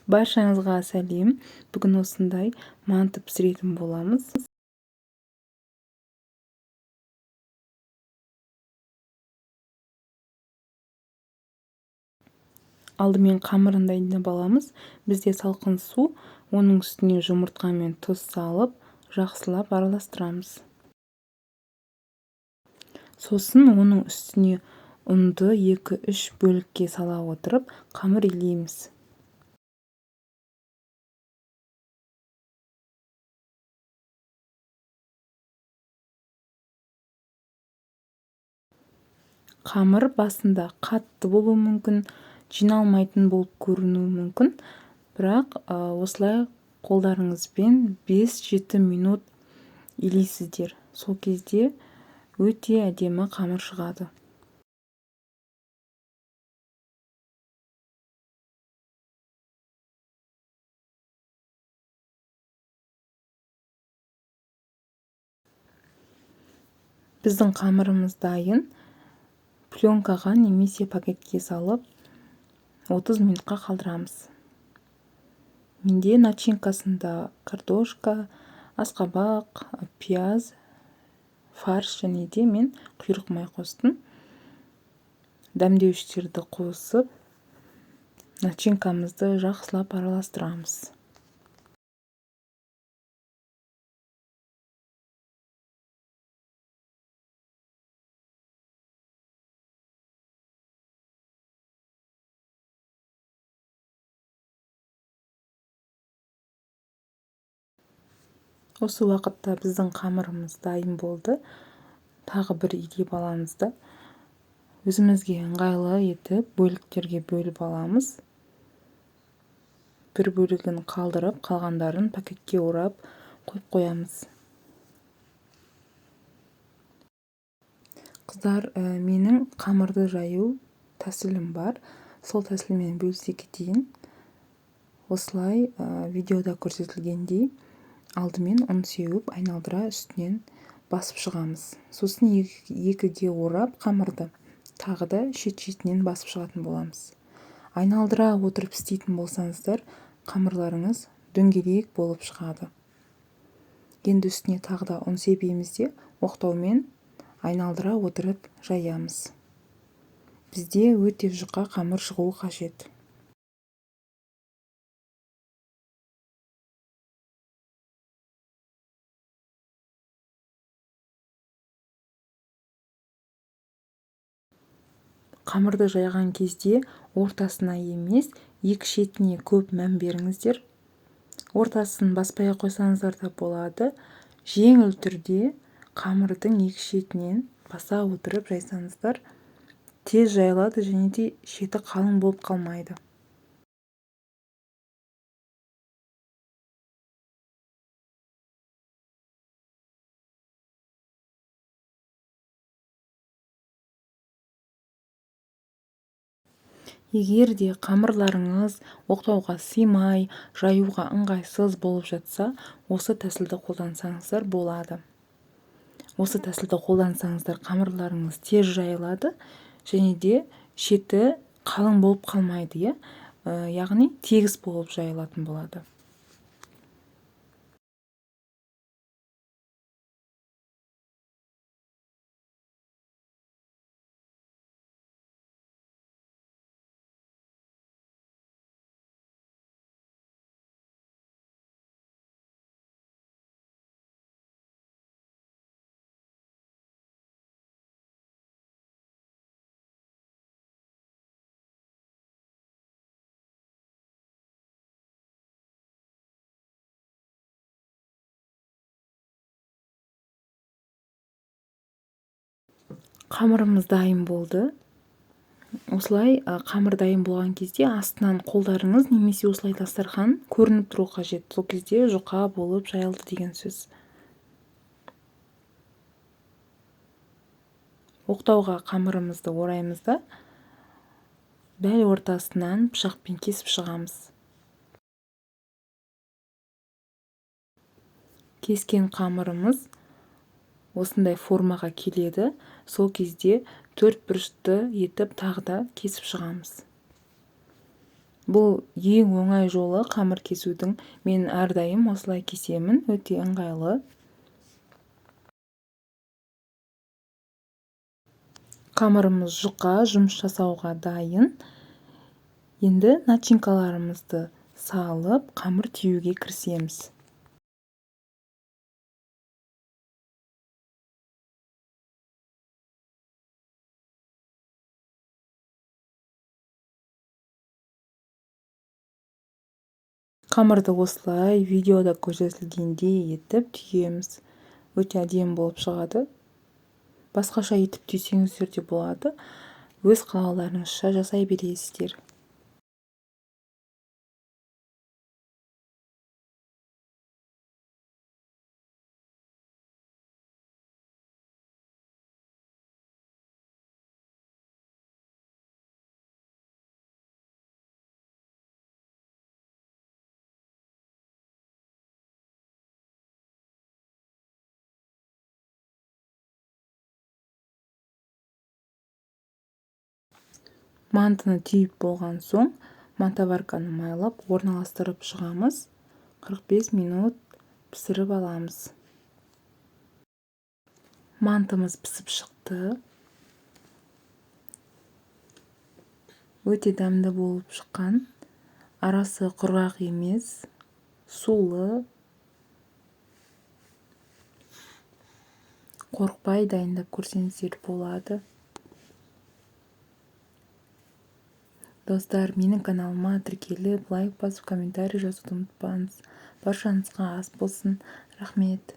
Баршаңызға сәлем. Бүгін осындай манты пісіретін боламыз. Алдымен қамырын дайындап аламыз. Бізде салқын су, оның үстіне жұмыртқа мен тұз салып, жақсылап араластырамыз. Сосын оның үстіне ұнды 2-3 бөлікке сала отырып, қамыр илейміз. Қамыр басында қатты болуы мүмкін, жиналмайтын болып көрінуі мүмкін, бірақ осылай қолдарыңызбен 5-7 минут илейсіздер. Сол кезде өте әдемі қамыр шығады. Біздің қамырымыз дайын. Пленкаға немесе пакетке салып 30 минутқа қалдырамыз. Менде начинкасында картошка, асқабақ, пияз, фарш және де мен құйрық май қостым. Дәмдеуіштерді қосып, начинкамызды жақсылап араластырамыз. Осы уақытта біздің қамырымыз дайын болды. Тағы бір илеп аламыз да, өзімізге ыңғайлы етіп бөліктерге бөліп аламыз. Бір бөлігін қалдырып, қалғандарын пакетке орап қойып қоямыз. Қыздар, менің қамырды жаю тәсілім бар. Сол тәсілмен бөлісе кетейін. Осылай видеода көрсетілгендей, алдымен ұн сеуіп, айналдыра үстінен басып шығамыз. Сосын екіге орап қамырды, тағы да шет-шетінен басып шығатын боламыз. Айналдыра отырып істейтін болсаңыздар, қамырларыңыз дөңгелек болып шығады. Енді үстіне тағы да ұн себеміз де оқтаумен айналдыра отырып жаямыз. Бізде өте жұқа қамыр шығуы қажет. Қамырды жайған кезде ортасына емес, екі шетіне көп мән беріңіздер. Ортасын баспай қойсаңыздар да болады. Жеңіл түрде қамырдың екі шетінен баса отырып жайсаңыздар, тез жайылады және де шеті қалың болып қалмайды. Егер де қамырларыңыз оқтауға сыймай, жаюға ыңғайсыз болып жатса, осы тәсілді қолдансаңыздар болады. Осы тәсілді қолдансаңыздар, қамырларыңыз тез жайылады және де шеті қалың болып қалмайды, яғни тегіс болып жайылатын болады. Қамырымыз дайын болды. Осылай қамыр дайын болған кезде астынан қолдарыңыз немесе осылай дастархан көрініп тұру қажет. Сол кезде жұқа болып жайылды деген сөз. Оқтауға қамырымызды ораймыз да, дәл ортасынан пышақпен кесіп шығамыз. Кескен қамырымыз осындай формаға келеді. Сол кезде 4 бұрышты етіп тағы да кесіп шығамыз. Бұл ең оңай жолы қамыр кесудің. Мен әрдайым осылай кесемін, өте ыңғайлы. Қамырымыз жұқа, жұмыс жасауға дайын. Енді начинкаларымызды салып, қамыр түйуге кірісеміз. Қамырды осылай видеода көрсетілгендей етіп түйеміз. Өте әдемі болып шығады. Басқаша етіп түйсеңіздер де болады. Өз қалауларыңызша жасай бересіздер. Мантыны түйіп болған соң, мантоварканы майлап орналастырып шығамыз. 45 минут пісіріп аламыз. Мантымыз пісіп шықты. Өте дәмді болып шыққан. Арасы құрғақ емес, сулы. Қорықпай дайындап көрсеңіздер болады. Достар, менің каналыма тіркеліп, лайк басып, комментарий жазуды ұмытпаңыз. Баршаңызға ас болсын. Рахмет.